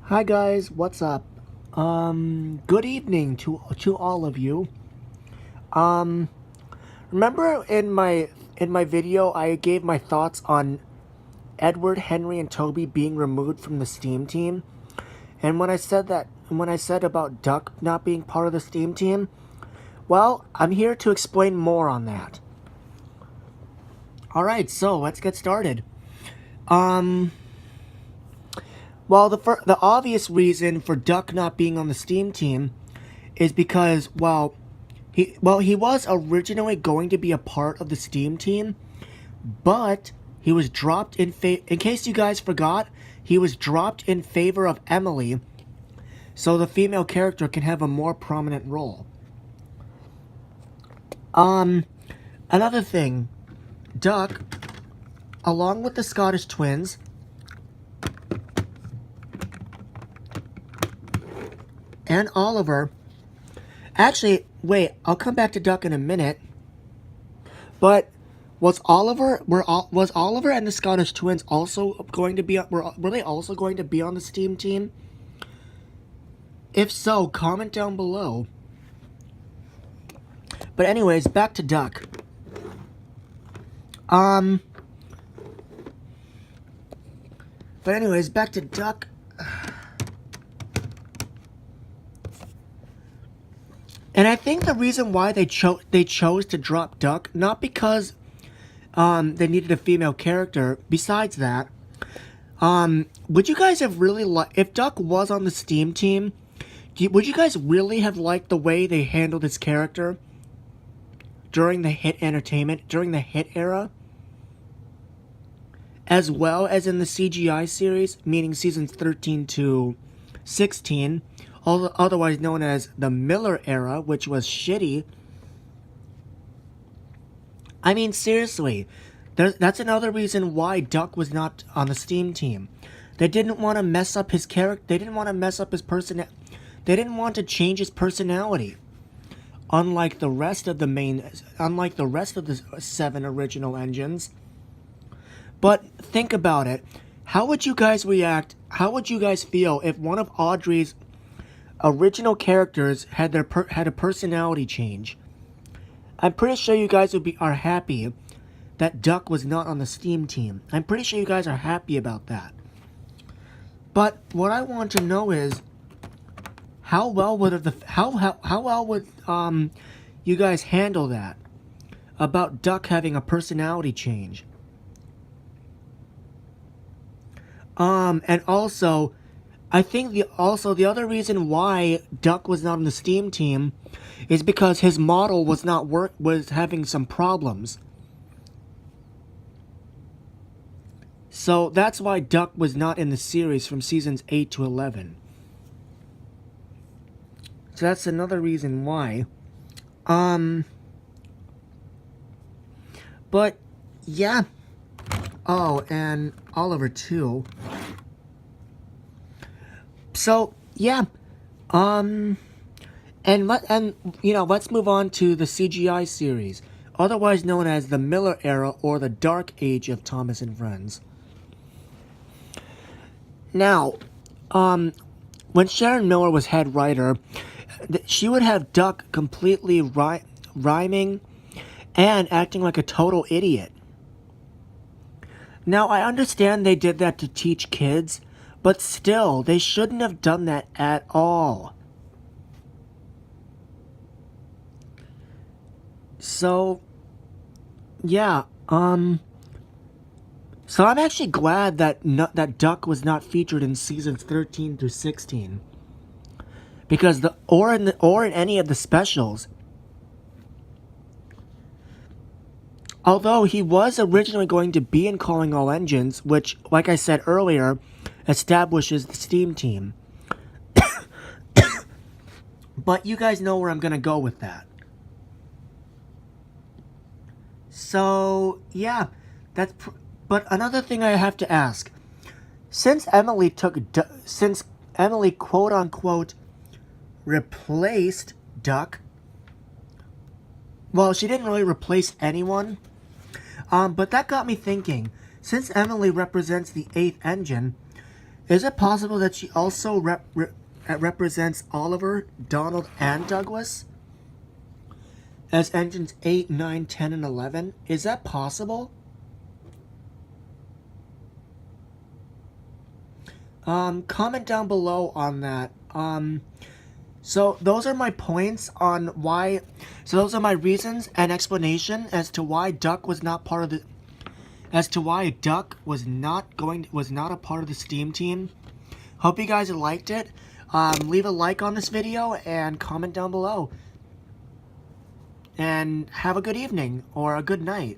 Hi guys, what's up? Good evening to all of you. Um, Remember in my video I gave my thoughts on Edward Henry and Toby being removed from the Steam team? And when I said about Duck not being part of the Steam team, well, I'm here to explain more on that. Alright, so let's get started. Um, well, the obvious reason for Duck not being on the Steam team is because, he was originally going to be a part of the Steam team, but he was dropped in case you guys forgot, he was dropped in favor of Emily, so the female character can have a more prominent role. Another thing, Duck, along with the Scottish twins, and Oliver. Actually, wait, I'll come back to Duck in a minute. But was Oliver and the Scottish twins also going to be were they also going to be on the Steam team? If so, comment down below. But anyways, back to Duck. But anyways, back to Duck. And I think the reason why they chose to drop Duck, not because they needed a female character. Besides that, would you guys have really if Duck was on the Steam team? Would you guys really have liked the way they handled his character during the Hit Entertainment, during the Hit era, as well as in the CGI series, meaning seasons 13 to 16? Otherwise known as the Miller era, which was shitty. I mean, seriously, that's another reason why Duck was not on the Steam team. They didn't want to mess up his character. They didn't want to mess up his personality. They didn't want to change his personality. Unlike the rest of the 7 original engines. But think about it. How would you guys react? How would you guys feel if one of Audrey's original characters had a personality change? I'm pretty sure you guys are happy that Duck was not on the Steam team. I'm pretty sure you guys are happy about that. But what I want to know is how well would you guys handle that about Duck having a personality change? And also, I think the other reason why Duck was not on the Steam team is because his model was having some problems. So that's why Duck was not in the series from seasons 8 to 11. So that's another reason why. But yeah. Oh, and Oliver too. So, yeah, and let's move on to the CGI series, otherwise known as the Miller era or the Dark Age of Thomas and Friends. Now, when Sharon Miller was head writer, she would have Duck completely rhyming and acting like a total idiot. Now, I understand they did that to teach kids, but still, they shouldn't have done that at all. So, yeah, so I'm actually glad that Duck was not featured in seasons 13 through 16. Because or in any of the specials. Although he was originally going to be in Calling All Engines, which, like I said earlier, establishes the Steam team. But you guys know where I'm going to go with that. So, yeah, but another thing I have to ask. Since Emily quote-unquote replaced Duck, well, she didn't really replace anyone, but that got me thinking. Since Emily represents the 8th engine, Is it possible that she also represents Oliver, Donald, and Douglas as engines 8, 9, 10, and 11? Is that possible? Comment down below on that. So those are my points on why. So those are my reasons and explanation as to why Duck was not part of the. As to why Duck was not a part of the Steam team. Hope you guys liked it. Leave a like on this video and comment down below. And have a good evening or a good night.